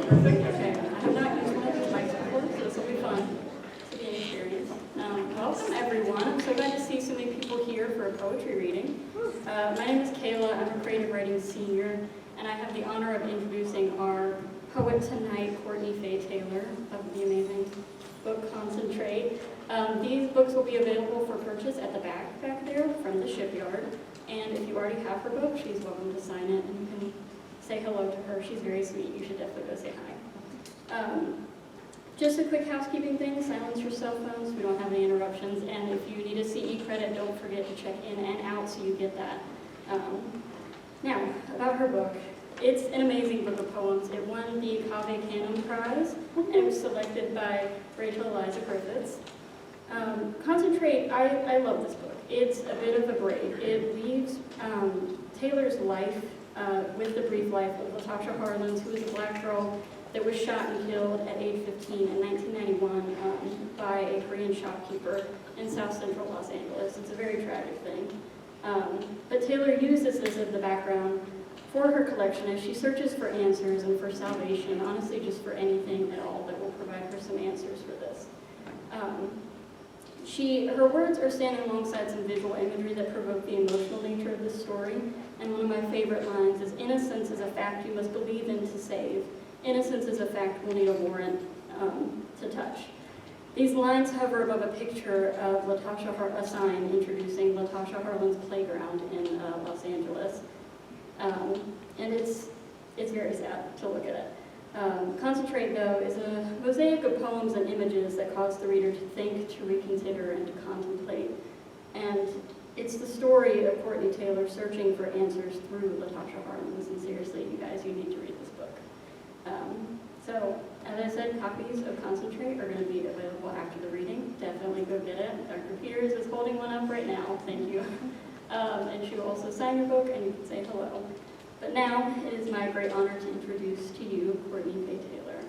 Perfect. Okay. I have not used one of these mics before, so this will be fun. This will be an experience. Welcome, everyone. I'm so glad to see so many people here for a poetry reading. My name is Kayla. I'm a creative writing senior, and I have the honor of introducing our poet tonight, Courtney Faye Taylor, of the amazing book Concentrate. These books will be available for purchase at the back there from the shipyard. And if you already have her book, she's welcome to sign it, and you can say hello to her. She's very sweet. You should definitely go say hi. Just a quick housekeeping thing, silence your cell phones. We don't have any interruptions. And if you need a CE credit, don't forget to check in and out so you get that. Now, about her book. It's an amazing book of poems. It won the Cave Canon Prize, and it was selected by Rachel Eliza Griffiths. Concentrate, I love this book. It's a bit of a break. It leaves Taylor's life with the brief life of Latasha Harlins, who was a black girl that was shot and killed at age 15 in 1991 by a Korean shopkeeper in South Central Los Angeles. It's a very tragic thing. But Taylor uses this as the background for her collection as she searches for answers and for salvation, honestly just for anything at all that will provide her some answers for this. Her words are standing alongside some visual imagery that provoke the emotional nature of this story, and one of my favorite lines is, "Innocence is a fact you must believe in to save. Innocence is a fact we'll need a warrant to touch." These lines hover above a picture of a sign introducing Latasha Harlins' playground in Los Angeles. And it's very sad to look at it. Concentrate, though, is a mosaic of poems and images that cause the reader to think, to reconsider, and to contemplate. And it's the story of Courtney Taylor searching for answers through Latasha Harlins. And seriously, you guys, you need to read this book. So, as I said, copies of Concentrate are going to be available after the reading. Definitely go get it. Dr. Peters is holding one up right now. Thank you. And she will also sign your book, and you can say hello. But now, it is my great honor to introduce to you Courtney Faye Taylor.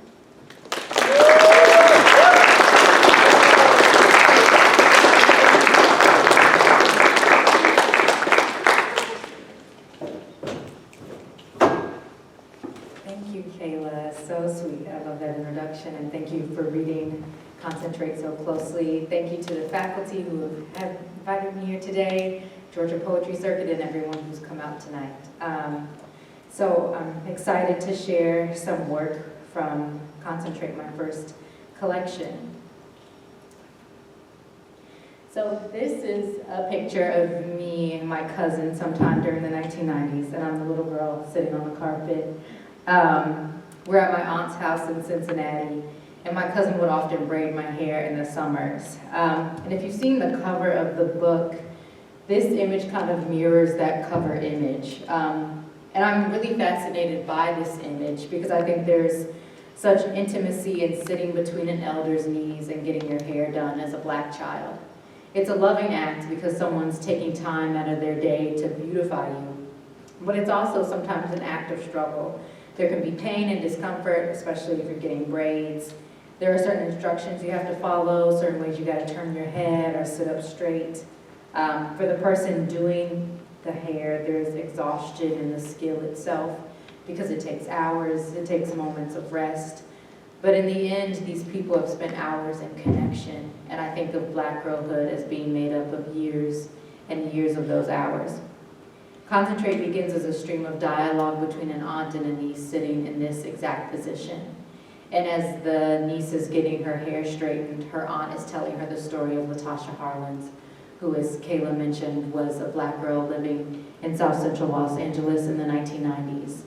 Thank you, Kayla. So sweet. I love that introduction, and thank you for reading Concentrate so closely. Thank you to the faculty who have invited me here today, Georgia Poetry Circuit, and everyone who's come out tonight. So I'm excited to share some work from Concentrate, my first collection. So this is a picture of me and my cousin sometime during the 1990s, and I'm the little girl sitting on the carpet. We're at my aunt's house in Cincinnati, and my cousin would often braid my hair in the summers. And if you've seen the cover of the book, this image kind of mirrors that cover image. And I'm really fascinated by this image because I think there's such intimacy in sitting between an elder's knees and getting your hair done as a black child. It's a loving act because someone's taking time out of their day to beautify you. But it's also sometimes an act of struggle. There can be pain and discomfort, especially if you're getting braids. There are certain instructions you have to follow, certain ways you gotta turn your head or sit up straight. For the person doing the hair, there's exhaustion in the skill itself because it takes hours, it takes moments of rest. But in the end, these people have spent hours in connection, and I think of black girlhood as being made up of years and years of those hours. Concentrate begins as a stream of dialogue between an aunt and a niece sitting in this exact position. And as the niece is getting her hair straightened, her aunt is telling her the story of Latasha Harlins, who, as Kayla mentioned, was a black girl living in South Central Los Angeles in the 1990s.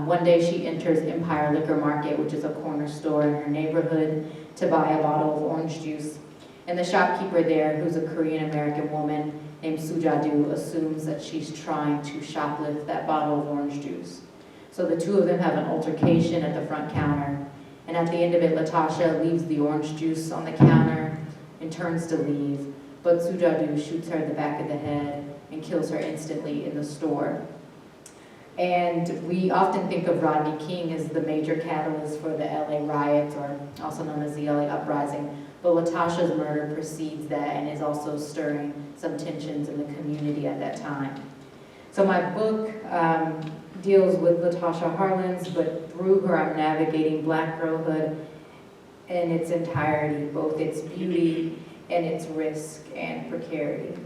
One day she enters Empire Liquor Market, which is a corner store in her neighborhood, to buy a bottle of orange juice. And the shopkeeper there, who's a Korean-American woman named Sujadu, assumes that she's trying to shoplift that bottle of orange juice. So the two of them have an altercation at the front counter. And at the end of it, Latasha leaves the orange juice on the counter and turns to leave. But Sujadu shoots her in the back of the head and kills her instantly in the store. And we often think of Rodney King as the major catalyst for the LA riots, or also known as the LA uprising. But Latasha's murder precedes that and is also stirring some tensions in the community at that time. So my book deals with Latasha Harlins, but through her I'm navigating Black girlhood in its entirety, both its beauty and its risk and precarity.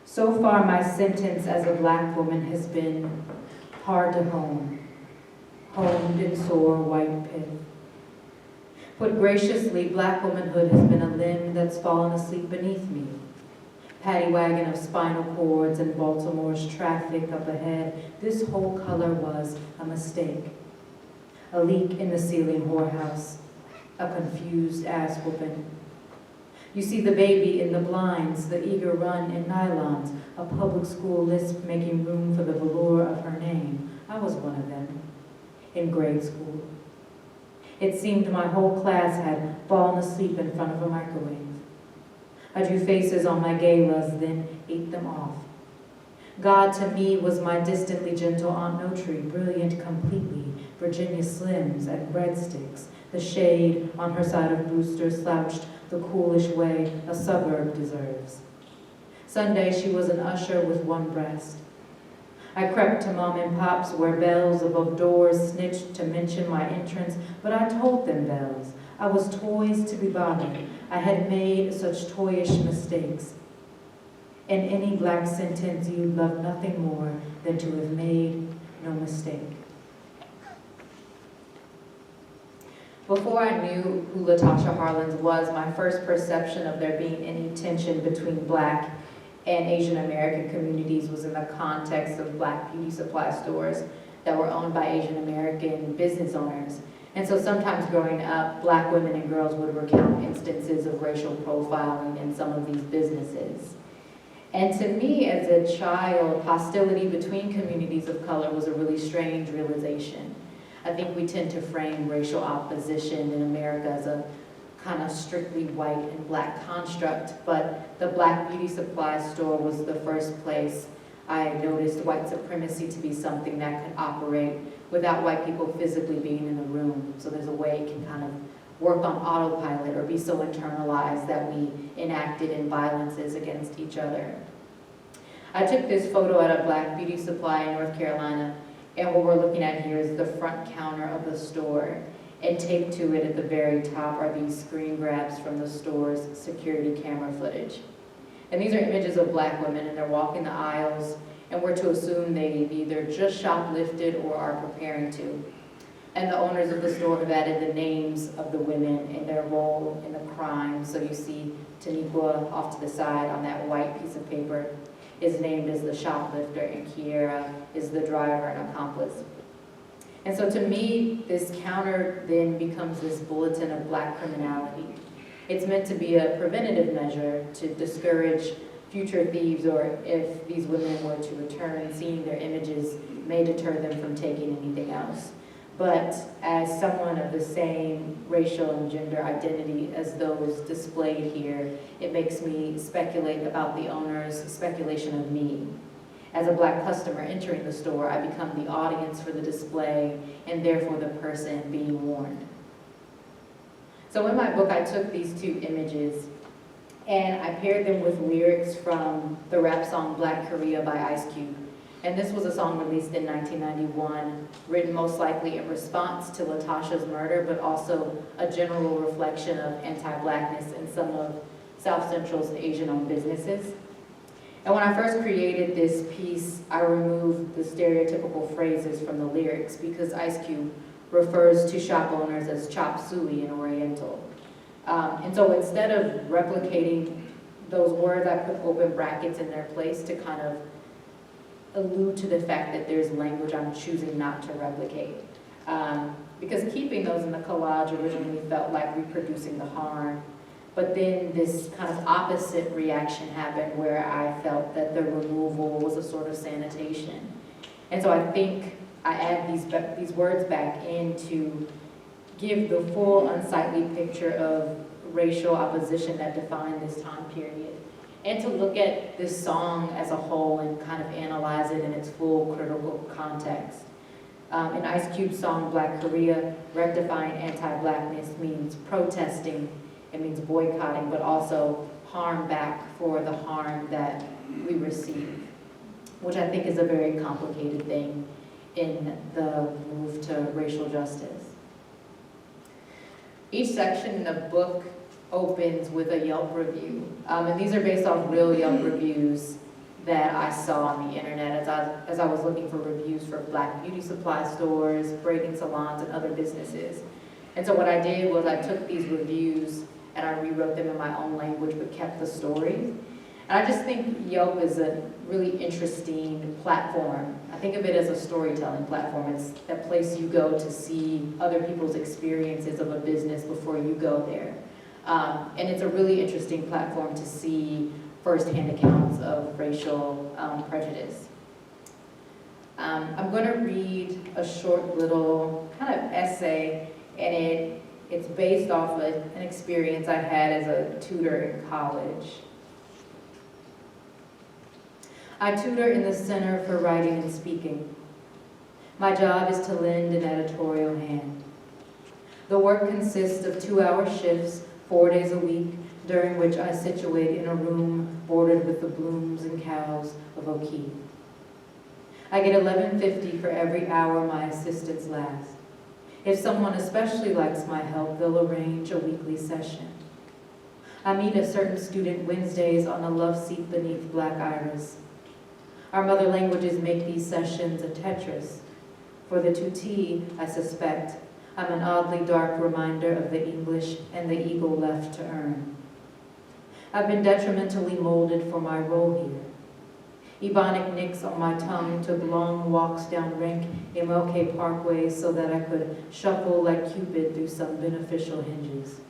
So far, my sentence as a Black woman has been hard to hone, honed in sore white pith. Put graciously, Black womanhood has been a limb that's fallen asleep beneath me. Paddy wagon of spinal cords and Baltimore's traffic up ahead, this whole color was a mistake. A leak in the ceiling whorehouse, a confused ass whooping. You see the baby in the blinds, the eager run in nylons, a public school lisp making room for the velour of her name. I was one of them, in grade school. It seemed my whole class had fallen asleep in front of a microwave. I drew faces on my galas, then ate them off. God to me was my distantly gentle Aunt Notary, brilliant completely, Virginia Slims and breadsticks. The shade on her side of Brewster slouched the coolish way a suburb deserves. Sunday she was an usher with one breast. I crept to mom and pop's where bells above doors snitched to mention my entrance, but I told them bells. I was toys to be bothered. I had made such toyish mistakes. In any Black sentence, you'd love nothing more than to have made no mistake. Before I knew who Latasha Harlins was, my first perception of there being any tension between Black and Asian American communities was in the context of Black beauty supply stores that were owned by Asian American business owners. And so sometimes growing up, Black women and girls would recount instances of racial profiling in some of these businesses. And to me, as a child, hostility between communities of color was a really strange realization. I think we tend to frame racial opposition in America as a kind of strictly white and Black construct, but the Black beauty supply store was the first place I noticed white supremacy to be something that could operate without white people physically being in the room. So there's a way it can kind of work on autopilot or be so internalized that we enact it in violences against each other. I took this photo at a Black beauty supply in North Carolina, and what we're looking at here is the front counter of the store. And taped to it at the very top are these screen grabs from the store's security camera footage. And these are images of Black women, and they're walking the aisles, and we're to assume they've either just shoplifted or are preparing to. And the owners of the store have added the names of the women and their role in the crime. So you see Taniqua off to the side on that white piece of paper is named as the shoplifter, and Kiera is the driver and accomplice. And so to me, this counter then becomes this bulletin of Black criminality. It's meant to be a preventative measure to discourage future thieves, or if these women were to return, seeing their images may deter them from taking anything else. But as someone of the same racial and gender identity as those displayed here, it makes me speculate about the owner's speculation of me. As a Black customer entering the store, I become the audience for the display and therefore the person being warned. So in my book, I took these two images and I paired them with lyrics from the rap song Black Korea by Ice Cube. And this was a song released in 1991, written most likely in response to Latasha's murder, but also a general reflection of anti-Blackness in some of South Central's Asian-owned businesses. And when I first created this piece, I removed the stereotypical phrases from the lyrics because Ice Cube refers to shop owners as chop suey in Oriental. And so instead of replicating those words, I put open brackets in their place to kind of allude to the fact that there's language I'm choosing not to replicate. Because keeping those in the collage originally felt like reproducing the harm. But then this kind of opposite reaction happened where I felt that the removal was a sort of sanitation. And so I think I add these words back in to give the full unsightly picture of racial opposition that defined this time period. And to look at this song as a whole and kind of analyze it in its full critical context. In Ice Cube's song, Black Korea, rectifying anti-Blackness means protesting, it means boycotting, but also harm back for the harm that we receive. which I think is a very complicated thing in the move to racial justice. Each section in the book opens with a Yelp review, and these are based off real Yelp reviews that I saw on the internet as I was looking for reviews for Black beauty supply stores, braiding salons, and other businesses. And so what I did was I took these reviews and I rewrote them in my own language but kept the story. And I just think Yelp is a really interesting platform. I think of it as a storytelling platform. It's that place you go to see other people's experiences of a business before you go there. And it's a really interesting platform to see firsthand accounts of racial prejudice. I'm going to read a short little kind of essay, and it's based off of an experience I had as a tutor in college. I tutor in the Center for Writing and Speaking. My job is to lend an editorial hand. The work consists of 2-hour shifts, 4 days a week, during which I situate in a room bordered with the blooms and cows of O'Keeffe. I get $11.50 for every hour my assistants last. If someone especially likes my help, they'll arrange a weekly session. I meet a certain student Wednesdays on a love seat beneath black iris. Our mother languages make these sessions a Tetris. For the tutti, I suspect, I'm an oddly dark reminder of the English and the eagle left to earn. I've been detrimentally molded for my role here. Ebonic nicks on my tongue took long walks down rank MLK parkways so that I could shuffle like Cupid through some beneficial hinges.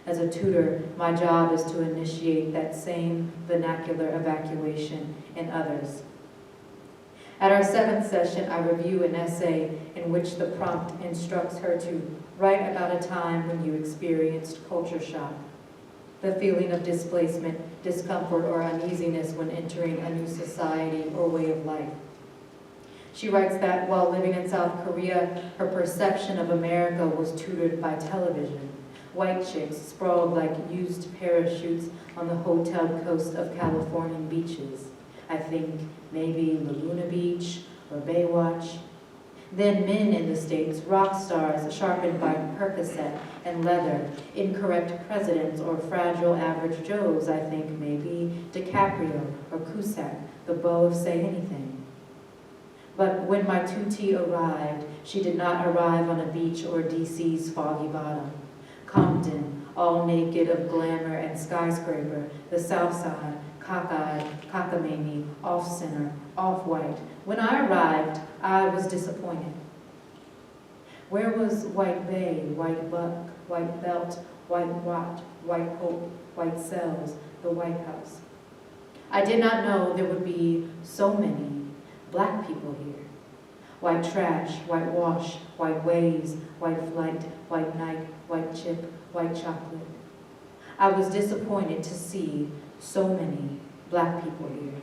As a tutor, my job is to initiate that same vernacular evacuation in others. At our 7th session, I review an essay in which the prompt instructs her to write about a time when you experienced culture shock, the feeling of displacement, discomfort, or uneasiness when entering a new society or way of life. She writes that while living in South Korea, her perception of America was tutored by television. White chicks sprawled like used parachutes on the hotel coast of Californian beaches. I think maybe Laguna Beach or Baywatch. Then men in the States, rock stars sharpened by Percocet and leather, incorrect presidents or fragile average Joes, I think maybe DiCaprio or Cusack, the beau of Say Anything. But when my tutti arrived, she did not arrive on a beach or DC's foggy bottom. Compton, all naked of glamour and skyscraper, the South Side, cockeyed, cockamamie, off-center, off-white. When I arrived, I was disappointed. Where was White Bay, White Buck, White Belt, White Watch, White Hope, White Cells, the White House? I did not know there would be so many black people here. White trash, white wash, white waves, white flight, white night, white chip, white chocolate. I was disappointed to see so many black people here.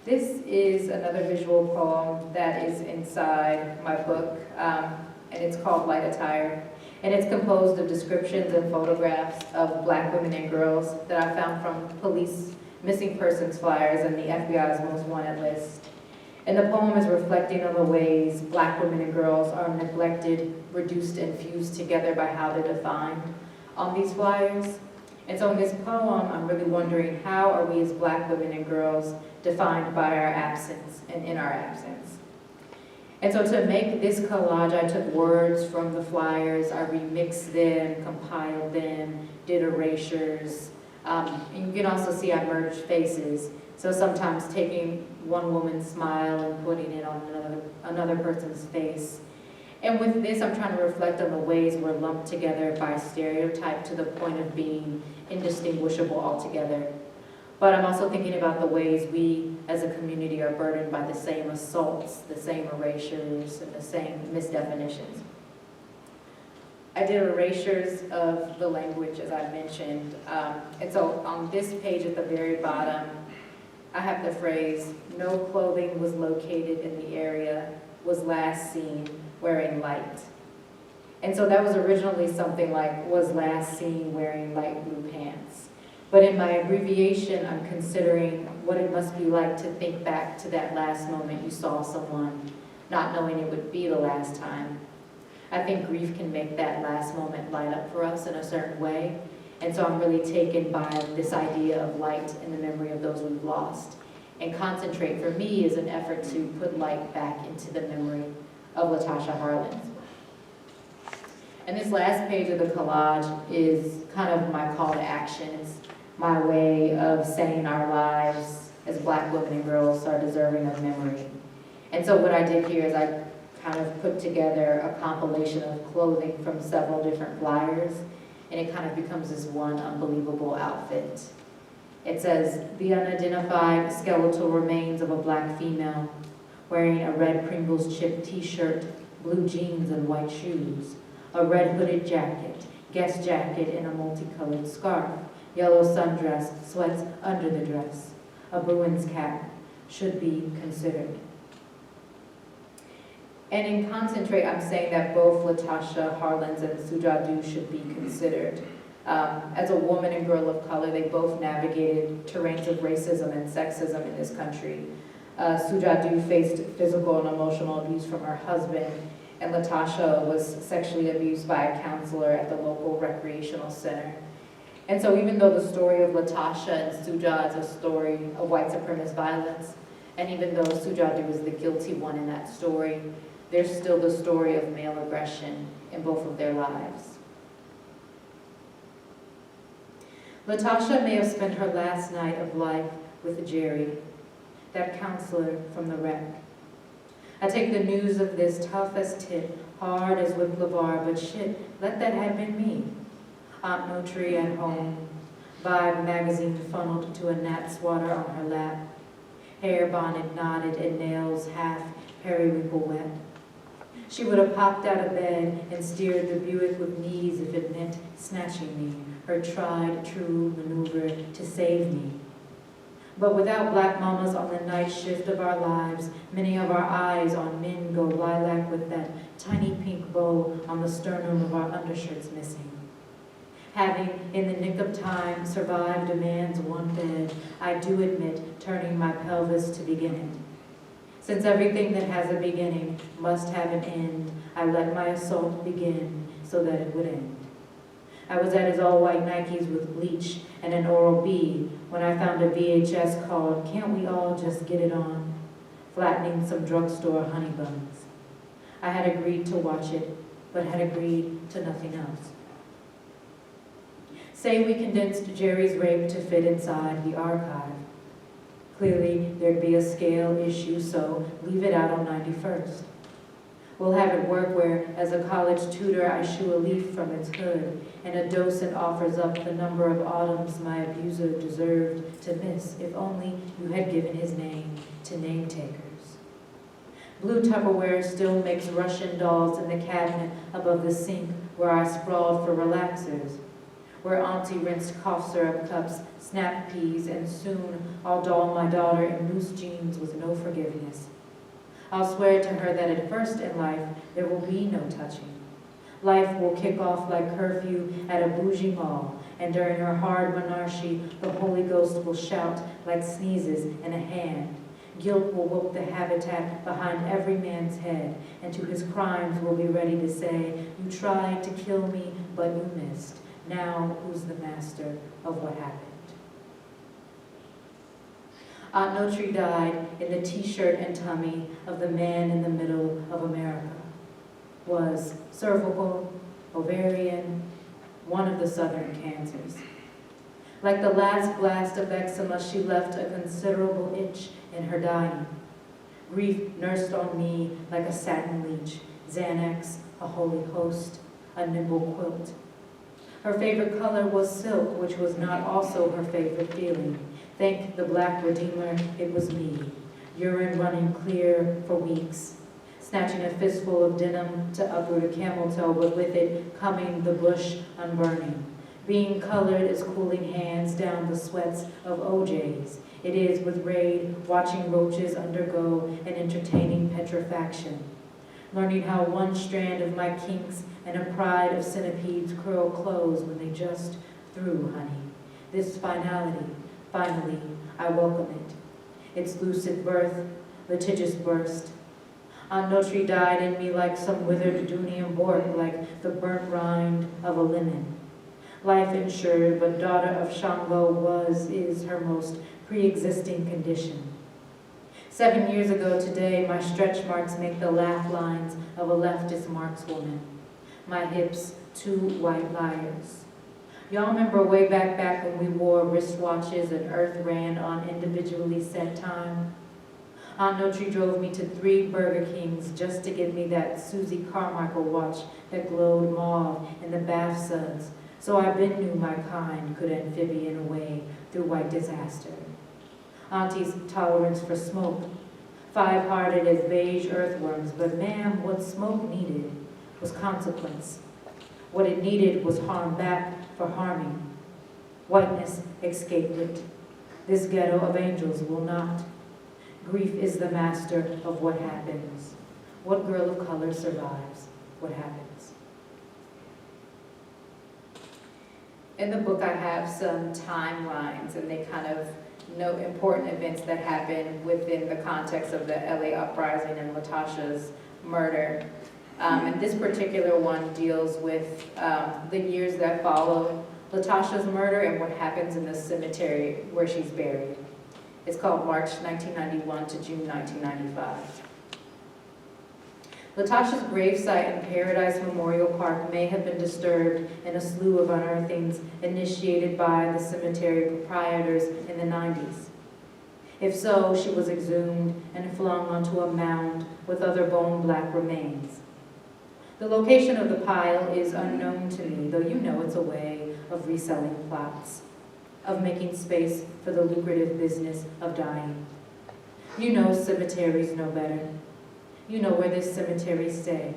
This is another visual poem that is inside my book, and it's called Light Attire. And it's composed of descriptions and photographs of black women and girls that I found from police missing persons flyers and the FBI's most wanted list. And the poem is reflecting on the ways black women and girls are neglected, reduced, and fused together by how they're defined on these flyers. And so in this poem, I'm really wondering, how are we as black women and girls defined by our absence and in our absence? And so to make this collage, I took words from the flyers, I remixed them, compiled them, did erasures. And you can also see I merged faces. So sometimes taking one woman's smile and putting it on another person's face. And with this, I'm trying to reflect on the ways we're lumped together by stereotype to the point of being indistinguishable altogether. But I'm also thinking about the ways we as a community are burdened by the same assaults, the same erasures, and the same misdefinitions. I did erasures of the language, as I mentioned. And so on this page at the very bottom, I have the phrase, "No clothing was located in the area, was last seen wearing light." And so that was originally something like, "was last seen wearing light blue pants." But in my abbreviation, I'm considering what it must be like to think back to that last moment you saw someone, not knowing it would be the last time. I think grief can make that last moment light up for us in a certain way. And so I'm really taken by this idea of light in the memory of those we've lost. And Concentrate for me is an effort to put light back into the memory of Latasha Harlins. And this last page of the collage is kind of my call to action. It's my way of saying our lives as Black women and girls are deserving of memory. And so what I did here is I kind of put together a compilation of clothing from several different flyers, and it kind of becomes this one unbelievable outfit. It says, "The unidentified skeletal remains of a Black female wearing a red Pringles chip t-shirt, blue jeans and white shoes, a red hooded jacket, guest jacket and a multicolored scarf, yellow sundress, sweats under the dress, a Bruins cap, should be considered." And in Concentrate, I'm saying that both Latasha Harlins and Sujadu should be considered. As a woman and girl of color, they both navigated terrains of racism and sexism in this country. Sujadu faced physical and emotional abuse from her husband, and Latasha was sexually abused by a counselor at the local recreational center. And so even though the story of Latasha and Suja is a story of white supremacist violence, and even though Sujadu is the guilty one in that story, there's still the story of male aggression in both of their lives. Latasha may have spent her last night of life with Jerry, that counselor from the wreck. I take the news of this tough as tit, hard as whip lavar, but shit, let that have been me. Aunt No Tree at home, Vibe magazine funneled to a gnat swatter on her lap, hair bonnet knotted and nails half periwinkle wet. She would have popped out of bed and steered the Buick with knees if it meant snatching me, her tried true maneuver to save me. But without Black mamas on the night shift of our lives, many of our eyes on men go lilac with that tiny pink bow on the sternum of our undershirts missing. Having, in the nick of time, survived a man's one bed, I do admit turning my pelvis to begin it. Since everything that has a beginning must have an end, I let my assault begin so that it would end. I was at his all-white Nikes with bleach and an Oral-B when I found a VHS called "Can't We All Just Get It On?" flattening some drugstore honey buns. I had agreed to watch it, but had agreed to nothing else. Say we condensed Jerry's rape to fit inside the archive. Clearly, there'd be a scale issue, so leave it out on 91st. We'll have it work where, as a college tutor, I shoo a leaf from its hood, and a docent offers up the number of autumns my abuser deserved to miss if only you had given his name to name takers. Blue Tupperware still makes Russian dolls in the cabinet above the sink where I sprawled for relaxers, where Auntie rinsed cough syrup cups, snap peas, and soon I'll doll my daughter in loose jeans with no forgiveness. I'll swear to her that at first in life there will be no touching. Life will kick off like curfew at a bougie mall, and during her hard monarchy, the Holy Ghost will shout like sneezes in a hand. Guilt will whoop the habitat behind every man's head, and to his crimes we'll be ready to say, "You tried to kill me, but you missed. Now who's the master of what happened?" Aunt No Tree died in the t-shirt and tummy of the man in the middle of America. Was cervical, ovarian, one of the southern cancers. Like the last blast of eczema, she left a considerable itch in her dying. Grief nursed on me like a satin leech, Xanax, a holy host, a nimble quilt. Her favorite color was silk, which was not also her favorite feeling. Thank the Black Redeemer, it was me. Urine running clear for weeks. Snatching a fistful of denim to uproot a camel toe, but with it coming the bush unburning. Being colored is cooling hands down the sweats of OJs. It is with Raid watching roaches undergo an entertaining petrifaction. Learning how one strand of my kinks and a pride of centipedes curl close when they just threw honey. This finality, finally, I welcome it. Its lucid birth, litigious burst. Aunt Notri died in me like some withered Dunium bork, like the burnt rind of a lemon. Life insured, but daughter of Shango is her most pre-existing condition. 7 years ago today, my stretch marks make the laugh lines of a leftist markswoman. My hips, 2 white liars. Y'all remember way back when we wore wristwatches and Earth ran on individually set time? Aunt Notri drove me to 3 Burger Kings just to get me that Susie Carmichael watch that glowed mauve in the bath suds, so I been knew my kind could amphibian away through white disaster. Auntie's tolerance for smoke, 5-hearted as beige earthworms, but ma'am, what smoke needed was consequence. What it needed was harm back for harming. Whiteness escaped it. This ghetto of angels will not. Grief is the master of what happens. What girl of color survives what happens? In the book, I have some timelines, and they kind of note important events that happened within the context of the LA uprising and Latasha's murder. And this particular one deals with the years that follow Latasha's murder and what happens in the cemetery where she's buried. It's called March 1991 to June 1995. Latasha's gravesite in Paradise Memorial Park may have been disturbed in a slew of unearthings initiated by the cemetery proprietors in the 90s. If so, she was exhumed and flung onto a mound with other bone-black remains. The location of the pile is unknown to me, though you know it's a way of reselling plots, of making space for the lucrative business of dying. You know cemeteries know better. You know where this cemetery stay.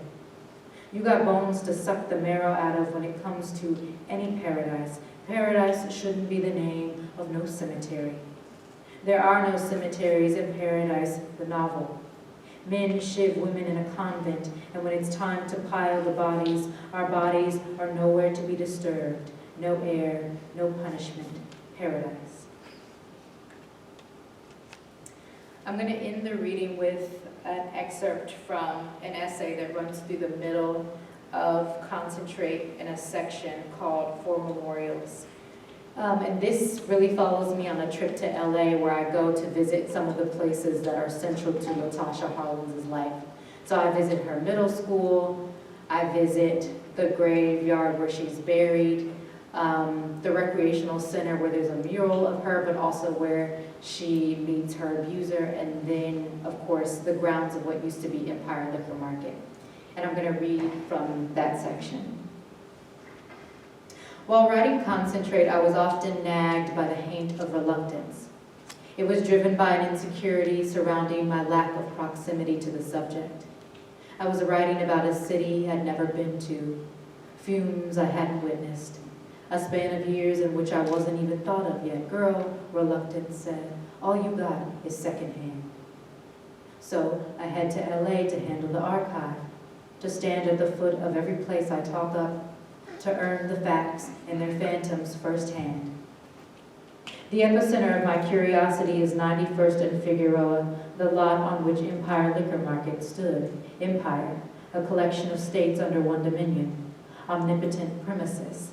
You got bones to suck the marrow out of when it comes to any paradise. Paradise shouldn't be the name of no cemetery. There are no cemeteries in Paradise, the novel. Men shiv women in a convent, and when it's time to pile the bodies, our bodies are nowhere to be disturbed. No air, no punishment. Paradise. I'm going to end the reading with an excerpt from an essay that runs through the middle of Concentrate in a section called For Memorials. And this really follows me on a trip to LA where I go to visit some of the places that are central to Latasha Hollins' life. So I visit her middle school, I visit the graveyard where she's buried, the recreational center where there's a mural of her, but also where she meets her abuser, and then, of course, the grounds of what used to be Empire Liquor Market. And I'm going to read from that section. While writing Concentrate, I was often nagged by the haint of reluctance. It was driven by an insecurity surrounding my lack of proximity to the subject. I was writing about a city I'd never been to, fumes I hadn't witnessed, a span of years in which I wasn't even thought of yet. Girl, reluctance said, all you got is secondhand. So I head to LA to handle the archive, to stand at the foot of every place I talk up, to earn the facts and their phantoms firsthand. The epicenter of my curiosity is 91st and Figueroa, the lot on which Empire Liquor Market stood. Empire, a collection of states under one dominion, omnipotent premises,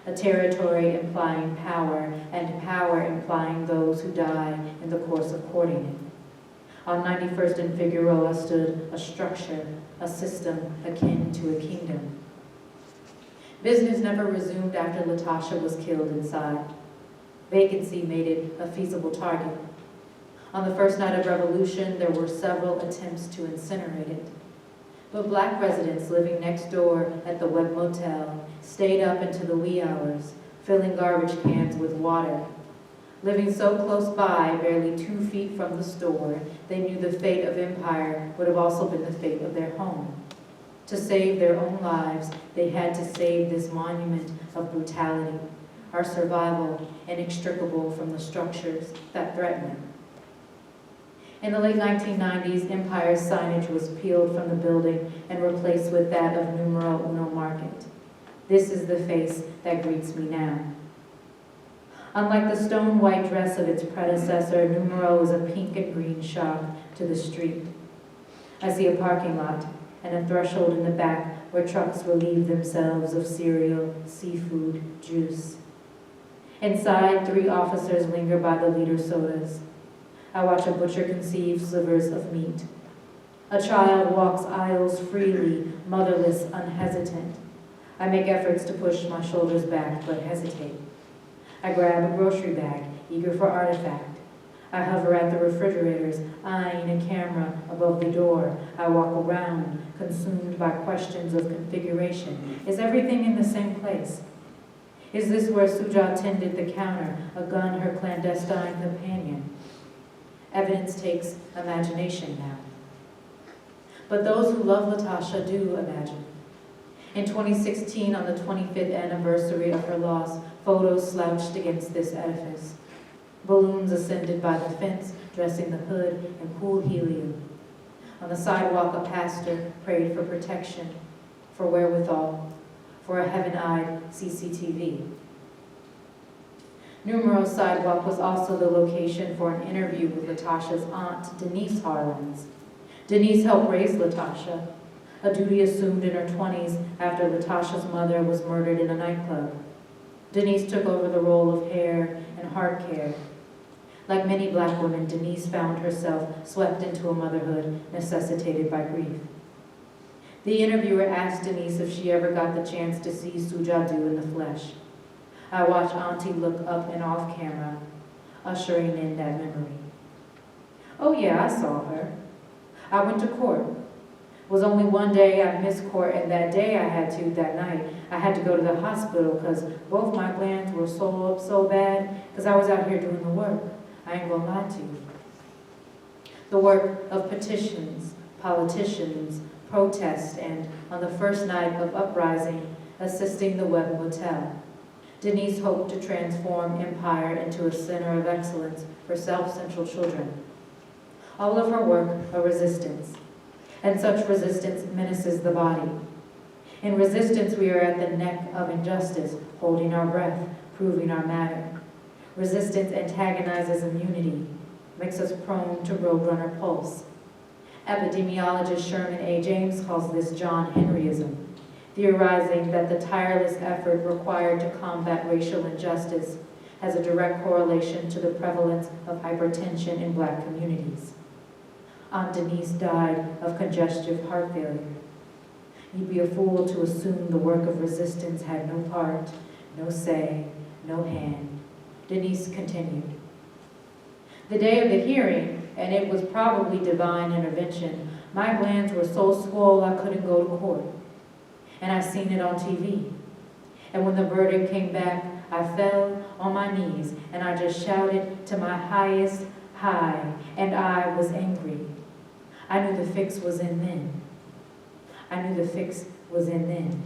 a territory implying power, and power implying those who die in the course of courting it. On 91st and Figueroa stood a structure, a system akin to a kingdom. Business never resumed after Latasha was killed inside. Vacancy made it a feasible target. On the first night of revolution, there were several attempts to incinerate it. But black residents living next door at the Webb Motel stayed up into the wee hours, filling garbage cans with water. Living so close by, barely 2 feet from the store, they knew the fate of Empire would have also been the fate of their home. To save their own lives, they had to save this monument of brutality, our survival inextricable from the structures that threaten it. In the late 1990s, Empire's signage was peeled from the building and replaced with that of Numero Uno Market. This is the face that greets me now. Unlike the stone white dress of its predecessor, Numero is a pink and green shock to the street. I see a parking lot and a threshold in the back where trucks relieve themselves of cereal, seafood, juice. Inside, 3 officers linger by the liter sodas. I watch a butcher conceive slivers of meat. A child walks aisles freely, motherless, unhesitant. I make efforts to push my shoulders back, but hesitate. I grab a grocery bag, eager for artifact. I hover at the refrigerators, eyeing a camera above the door. I walk around, consumed by questions of configuration. Is everything in the same place? Is this where Suja tended the counter, a gun her clandestine companion? Evidence takes imagination now. But those who love Latasha do imagine. In 2016, on the 25th anniversary of her loss, photos slouched against this edifice. Balloons ascended by the fence, dressing the hood in cool helium. On the sidewalk, a pastor prayed for protection, for wherewithal, for a heaven-eyed CCTV. Numero's sidewalk was also the location for an interview with Latasha's aunt, Denise Harlins. Denise helped raise Latasha, a duty assumed in her 20s after Latasha's mother was murdered in a nightclub. Denise took over the role of hair and heart care. Like many Black women, Denise found herself swept into a motherhood necessitated by grief. The interviewer asked Denise if she ever got the chance to see Sujadu in the flesh. I watched Auntie look up and off camera, ushering in that memory. Oh yeah, I saw her. I went to court. It was only one day I missed court, and that night, I had to go to the hospital because both my glands were swollen up so bad because I was out here doing the work. I ain't gonna lie to you. The work of petitions, politicians, protest, and on the first night of uprising, assisting the Webb Motel. Denise hoped to transform Empire into a center of excellence for South Central children. All of her work a resistance, and such resistance menaces the body. In resistance, we are at the neck of injustice, holding our breath, proving our matter. Resistance antagonizes immunity, makes us prone to roadrunner pulse. Epidemiologist Sherman A. James calls this John Henryism, theorizing that the tireless effort required to combat racial injustice has a direct correlation to the prevalence of hypertension in Black communities. Aunt Denise died of congestive heart failure. You'd be a fool to assume the work of resistance had no part, no say, no hand. Denise continued. The day of the hearing, and it was probably divine intervention, my glands were so swole I couldn't go to court. And I seen it on TV. And when the verdict came back, I fell on my knees and I just shouted to my highest high, and I was angry. I knew the fix was in then. I knew the fix was in then.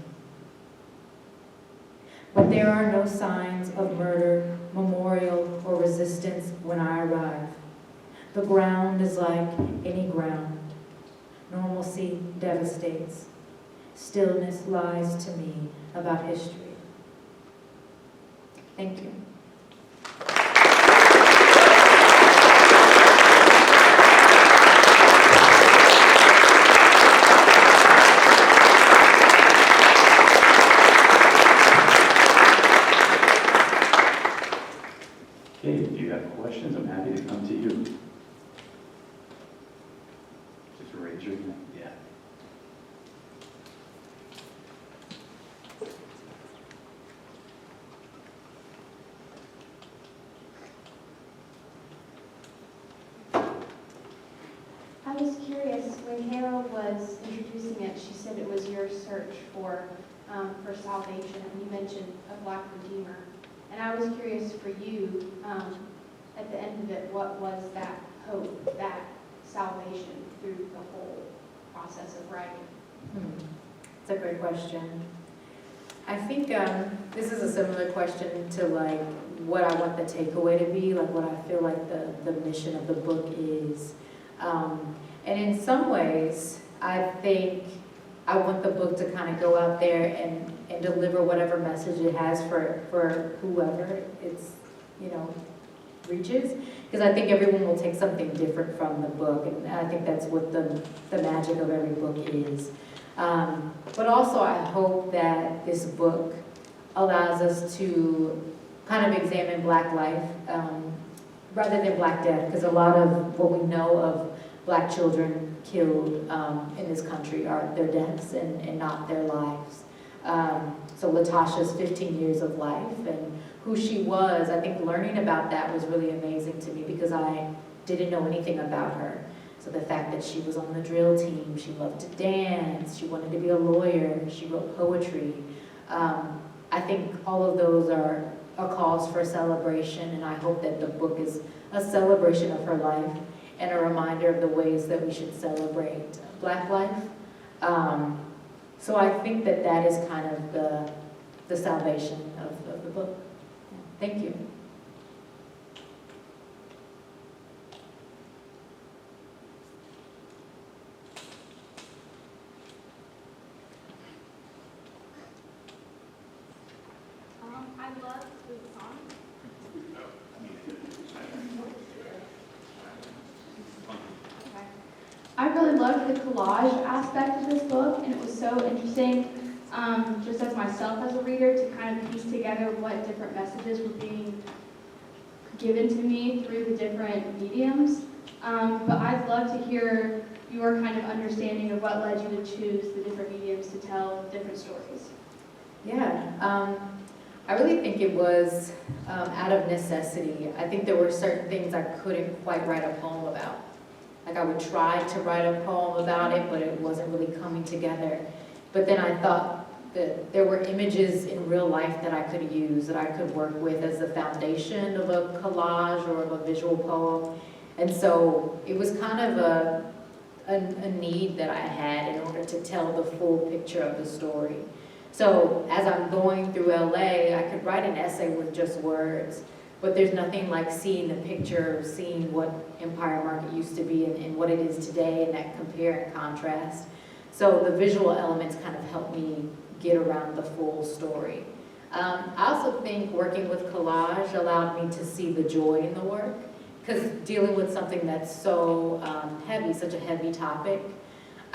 But there are no signs of murder, memorial, or resistance when I arrive. The ground is like any ground. Normalcy devastates. Stillness lies to me about history. Thank you. Okay, if you have questions, I'm happy to come to you. Just raise your hand. Yeah. I was curious, when Kayla was introducing it, she said it was your search for salvation, and you mentioned a Black Redeemer. And I was curious for you, at the end of it, what was that hope, that salvation through the whole process of writing? It's a great question. I think this is a similar question to like what I want the takeaway to be, like what I feel like the mission of the book is. And in some ways, I think I want the book to kind of go out there and deliver whatever message it has for whoever it's, reaches, because I think everyone will take something different from the book, and I think that's what the magic of every book is. But also I hope that this book allows us to kind of examine Black life rather than Black death, because a lot of what we know of Black children killed in this country are their deaths and not their lives. So Latasha's 15 years of life and who she was, I think learning about that was really amazing to me because I didn't know anything about her. So the fact that she was on the drill team, she loved to dance, she wanted to be a lawyer, she wrote poetry. I think all of those are a cause for celebration, and I hope that the book is a celebration of her life and a reminder of the ways that we should celebrate Black life. So I think that that is kind of the salvation of the book. Thank you. I love the song. I really loved the collage aspect of this book, and it was so interesting, just as myself as a reader, to kind of piece together what different messages were being given to me through the different mediums. But I'd love to hear your kind of understanding of what led you to choose the different mediums to tell different stories. Yeah, I really think it was out of necessity. I think there were certain things I couldn't quite write a poem about. Like I would try to write a poem about it, but it wasn't really coming together. But then I thought that there were images in real life that I could use, that I could work with as the foundation of a collage or of a visual poem. And so it was kind of a need that I had in order to tell the full picture of the story. So as I'm going through LA, I could write an essay with just words, but there's nothing like seeing the picture, seeing what Empire Market used to be and what it is today, and that compare and contrast. So the visual elements kind of help me get around the full story. I also think working with collage allowed me to see the joy in the work, because dealing with something that's so heavy, such a heavy topic,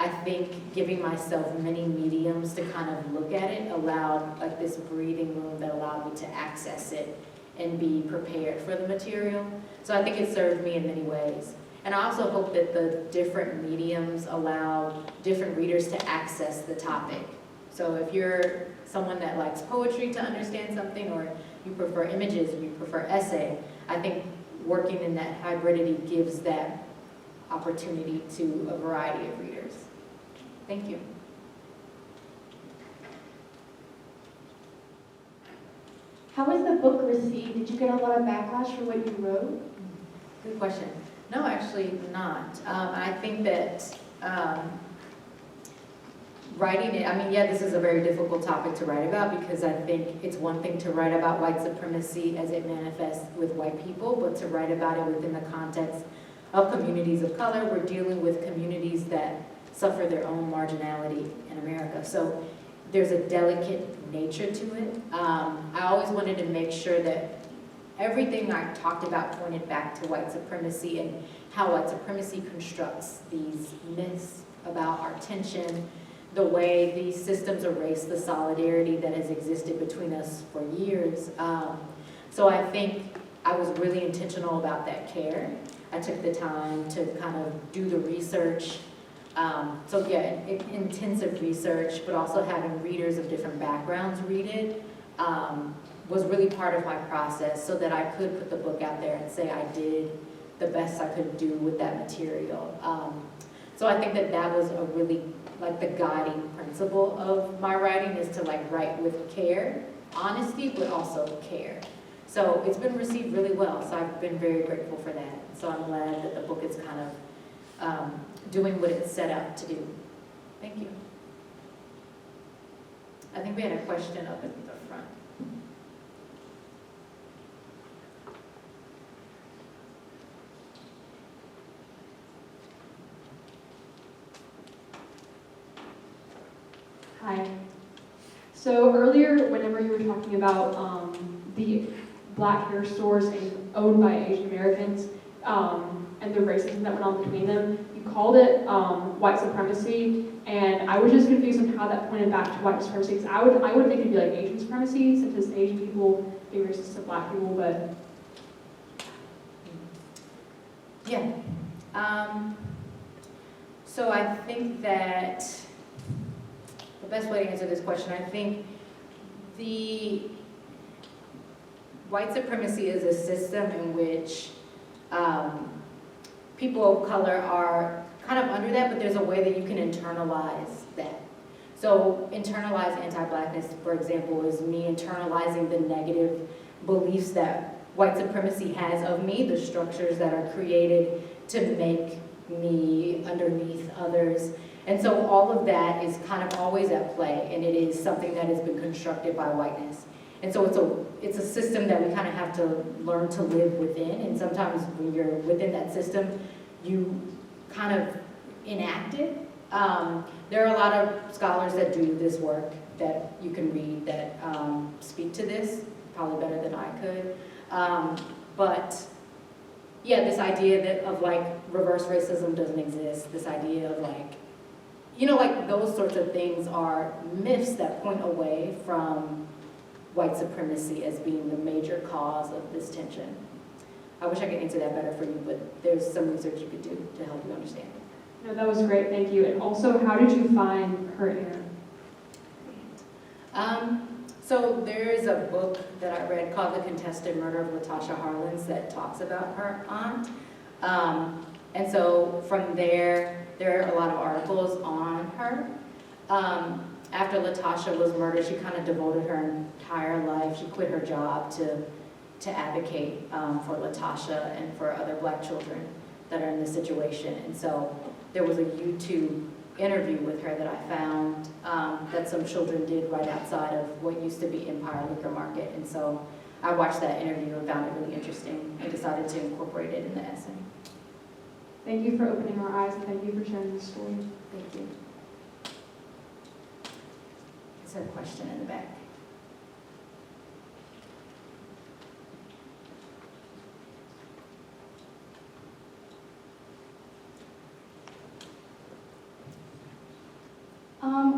I think giving myself many mediums to kind of look at it allowed like this breathing room that allowed me to access it and be prepared for the material. So I think it served me in many ways. And I also hope that the different mediums allow different readers to access the topic. So if you're someone that likes poetry to understand something, or you prefer images, or you prefer essay, I think working in that hybridity gives that opportunity to a variety of readers. Thank you. How was the book received? Did you get a lot of backlash for what you wrote? Good question. No, actually not. I think that writing it, I mean, yeah, this is a very difficult topic to write about because I think it's one thing to write about white supremacy as it manifests with white people, but to write about it within the context of communities of color. We're dealing with communities that suffer their own marginality in America. So there's a delicate nature to it. I always wanted to make sure that everything I talked about pointed back to white supremacy and how white supremacy constructs these myths about our tension, the way these systems erase the solidarity that has existed between us for years. So I think I was really intentional about that care. I took the time to kind of do the research. So yeah, intensive research, but also having readers of different backgrounds read it was really part of my process so that I could put the book out there and say I did the best I could do with that material. So I think that that was a really, like the guiding principle of my writing is to like write with care, honesty, but also care. So it's been received really well, so I've been very grateful for that. So I'm glad that the book is kind of doing what it's set out to do. Thank you. I think we had a question up at the front. Hi. So earlier, whenever you were talking about the black hair stores owned by Asian Americans, and the racism that went on between them. You called it white supremacy, and I was just confused on how that pointed back to white supremacy, because I would think it'd be like Asian supremacy, since it's Asian people being racist to black people, but Yeah. So I think that the best way to answer this question, I think the white supremacy is a system in which people of color are kind of under that, but there's a way that you can internalize that. So internalized anti-blackness, for example, is me internalizing the negative beliefs that white supremacy has of me, the structures that are created to make me underneath others. And so all of that is kind of always at play, and it is something that has been constructed by whiteness. And so it's a system that we kind of have to learn to live within, and sometimes when you're within that system, you kind of enact it. There are a lot of scholars that do this work that you can read that speak to this, probably better than I could. But yeah, this idea that of like reverse racism doesn't exist, this idea of like, you know, like those sorts of things are myths that point away from white supremacy as being the major cause of this tension. I wish I could answer that better for you, but there's some research you could do to help you understand it. no, that was great, thank you. And also, how did you find her hair? So there is a book that I read called The Contested Murder of Latasha Harlins that talks about her aunt. And so from there are a lot of articles on her. After Latasha was murdered, she kind of devoted her entire life. She quit her job to advocate for Latasha and for other black children that are in this situation. And so there was a YouTube interview with her that I found that some children did right outside of what used to be Empire Liquor Market. And so I watched that interview and found it really interesting and decided to incorporate it in the essay. Thank you for opening our eyes, and thank you for sharing this story. Thank you. There's a question in the back.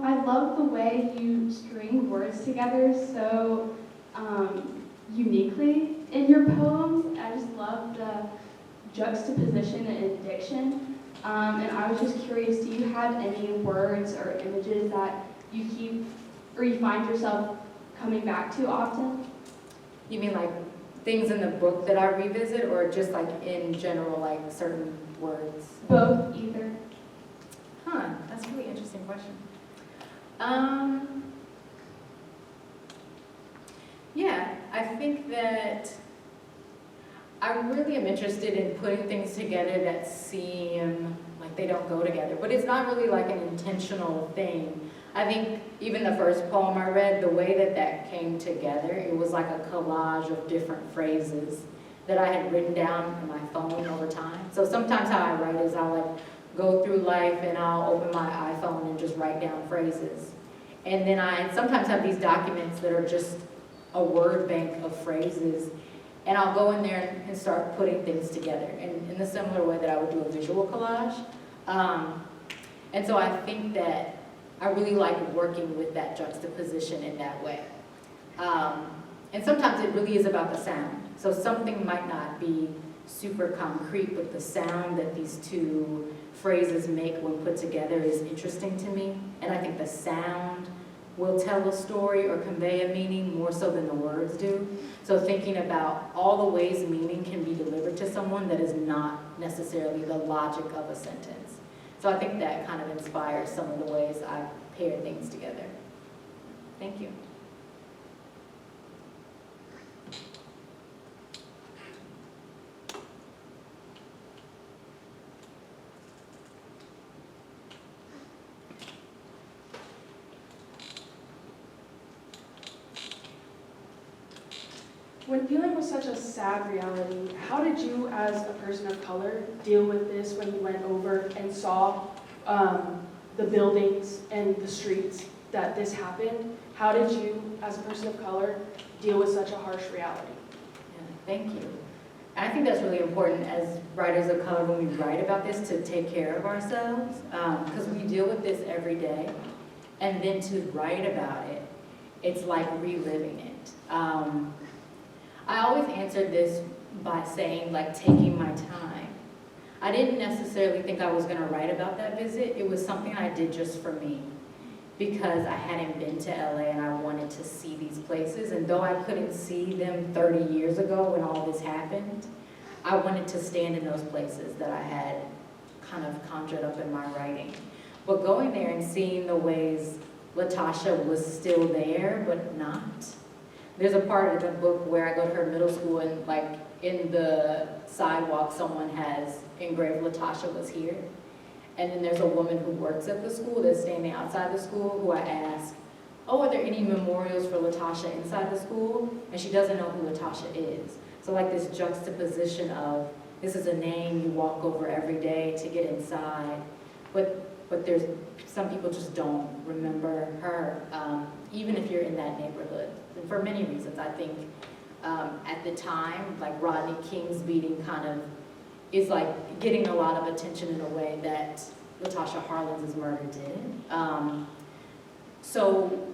I love the way you string words together so uniquely in your poems. I just love the juxtaposition and diction. And I was just curious, do you have any words or images that you keep or you find yourself coming back to often? You mean like things in the book that I revisit, or just like in general, like certain words? Both, either. Huh, that's a really interesting question. Yeah, I think that I really am interested in putting things together that seem like they don't go together, but it's not really like an intentional thing. I think even the first poem I read, the way that came together, it was like a collage of different phrases that I had written down in my phone over time. So sometimes how I write is I'll like go through life and I'll open my iPhone and just write down phrases. And then I sometimes have these documents that are just a word bank of phrases, and I'll go in there and start putting things together in the similar way that I would do a visual collage. And so I think that I really like working with that juxtaposition in that way. And sometimes it really is about the sound. So something might not be super concrete, but the sound that these two phrases make when put together is interesting to me. And I think the sound will tell a story or convey a meaning more so than the words do. So thinking about all the ways meaning can be delivered to someone that is not necessarily the logic of a sentence. So I think that kind of inspires some of the ways I pair things together. Thank you. When dealing with such a sad reality, how did you, as a person of color, deal with this when you went over and saw the buildings and the streets that this happened? How did you, as a person of color, deal with such a harsh reality? Thank you. And I think that's really important as writers of color when we write about this to take care of ourselves, because we deal with this every day. And then to write about it, it's like reliving it. I always answered this by saying, like, taking my time. I didn't necessarily think I was going to write about that visit. It was something I did just for me, because I hadn't been to LA and I wanted to see these places. And though I couldn't see them 30 years ago when all this happened, I wanted to stand in those places that I had kind of conjured up in my writing. But going there and seeing the ways Latasha was still there, but not. There's a part of the book where I go to her middle school and, like, in the sidewalk, someone has engraved Latasha was here. And then there's a woman who works at the school that's standing outside the school who I ask, oh, are there any memorials for Latasha inside the school? And she doesn't know who Latasha is. So like this juxtaposition of, this is a name you walk over every day to get inside, but there's some people just don't remember her, even if you're in that neighborhood. And for many reasons, I think at the time, like Rodney King's beating kind of is like getting a lot of attention in a way that Latasha Harlins' murder did. So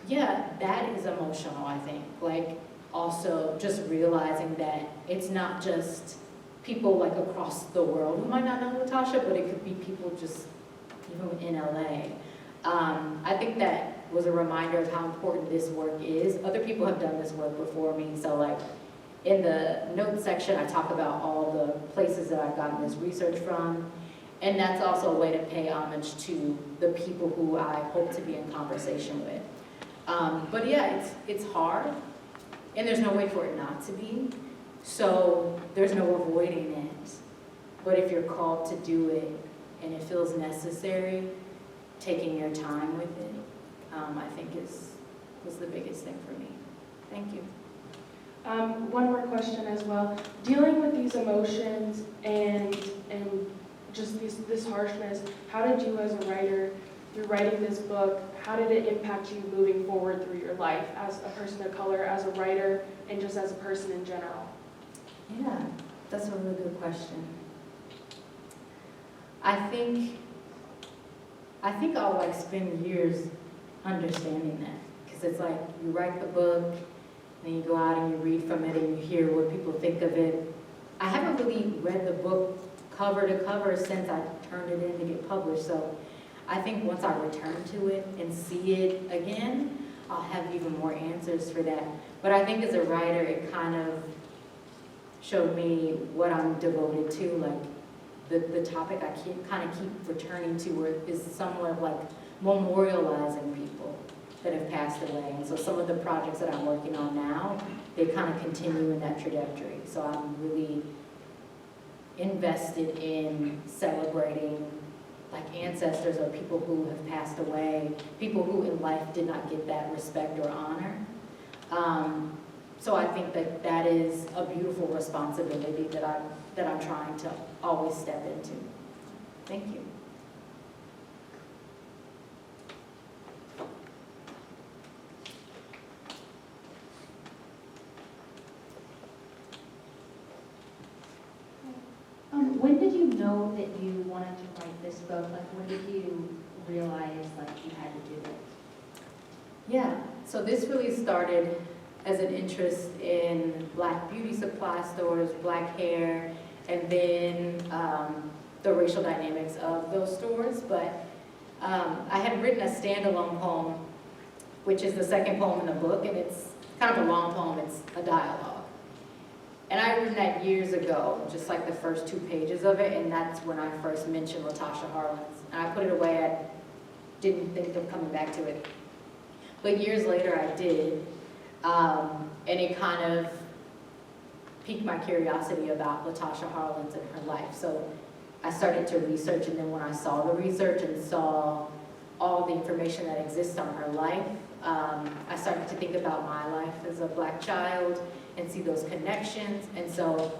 yeah, that is emotional, I think. Like also just realizing that it's not just people like across the world who might not know Latasha, but it could be people just even in LA. I think that was a reminder of how important this work is. Other people have done this work before me, so like in the notes section, I talk about all the places that I've gotten this research from, and that's also a way to pay homage to the people who I hope to be in conversation with. But yeah, it's hard, and there's no way for it not to be, so there's no avoiding it. But if you're called to do it, and it feels necessary, taking your time with it, I think was the biggest thing for me. Thank you. One more question as well. Dealing with these emotions and just this harshness, how did you as a writer, through writing this book, how did it impact you moving forward through your life as a person of color, as a writer, and just as a person in general? Yeah, that's a really good question. I think I'll like spend years understanding that, because it's like you write the book, then you go out and you read from it and you hear what people think of it. I haven't really read the book cover to cover since I turned it in to get published, so I think once I return to it and see it again, I'll have even more answers for that. But I think as a writer, it kind of showed me what I'm devoted to, like the topic I kind of keep returning to is somewhat of like memorializing people that have passed away. And so some of the projects that I'm working on now, they kind of continue in that trajectory. So I'm really invested in celebrating like ancestors or people who have passed away, people who in life did not get that respect or honor. So I think that is a beautiful responsibility that I'm trying to always step into. Thank you. When did you know that you wanted to write this book? Like, when did you realize, like, you had to do it? Yeah, so this really started as an interest in Black beauty supply stores, Black hair, and then the racial dynamics of those stores. But I had written a standalone poem, which is the second poem in the book, and it's kind of a long poem, it's a dialogue. And I had written that years ago, just like the first 2 pages of it, and that's when I first mentioned Latasha Harlins. And I put it away, I didn't think of coming back to it. But years later I did, and it kind of piqued my curiosity about Latasha Harlins and her life. So I started to research, and then when I saw the research and saw all the information that exists on her life, I started to think about my life as a Black child and see those connections. And so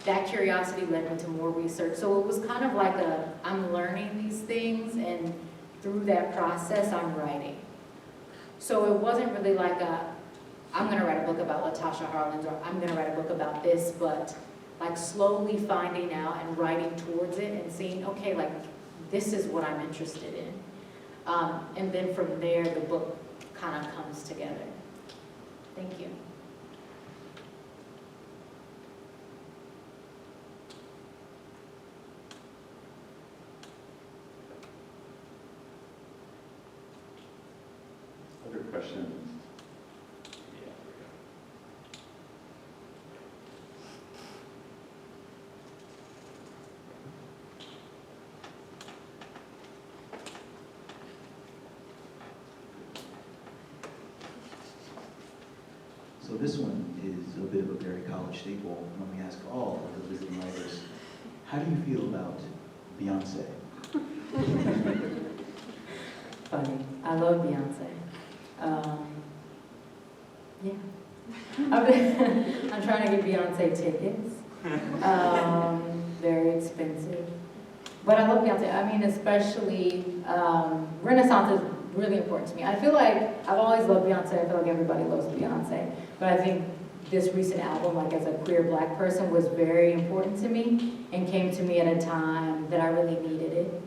that curiosity led me to more research. So it was kind of like I'm learning these things, and through that process, I'm writing. So it wasn't really like I'm gonna write a book about Latasha Harlins, or I'm gonna write a book about this, but like slowly finding out and writing towards it and seeing, okay, like this is what I'm interested in. And then from there, the book kind of comes together. Thank you. Other questions? Yeah. So this one is a bit of a very college staple when we ask all of the visiting writers, how do you feel about Beyonce? Funny. I love Beyonce. Yeah. I'm trying to get Beyonce tickets. Very expensive. But I love Beyonce. I mean, especially Renaissance is really important to me. I feel like I've always loved Beyonce. I feel like everybody loves Beyonce. But I think this recent album, like as a queer Black person, was very important to me and came to me at a time that I really needed it.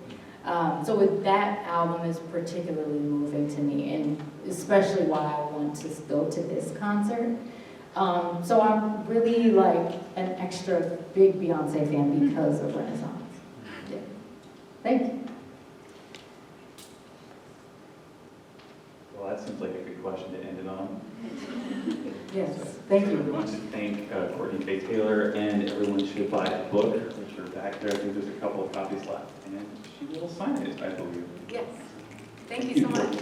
So with that album is particularly moving to me, and especially why I want to go to this concert. So I'm really like an extra big Beyonce fan because of Renaissance. Yeah. Thank you. Well, that seems like a good question to end it on. Yes, thank I you. want to thank Courtney Faye Taylor, and everyone should buy the book, which are back there. I think there's a couple of copies left, and she will sign it, I believe. Yes. Thank you so much.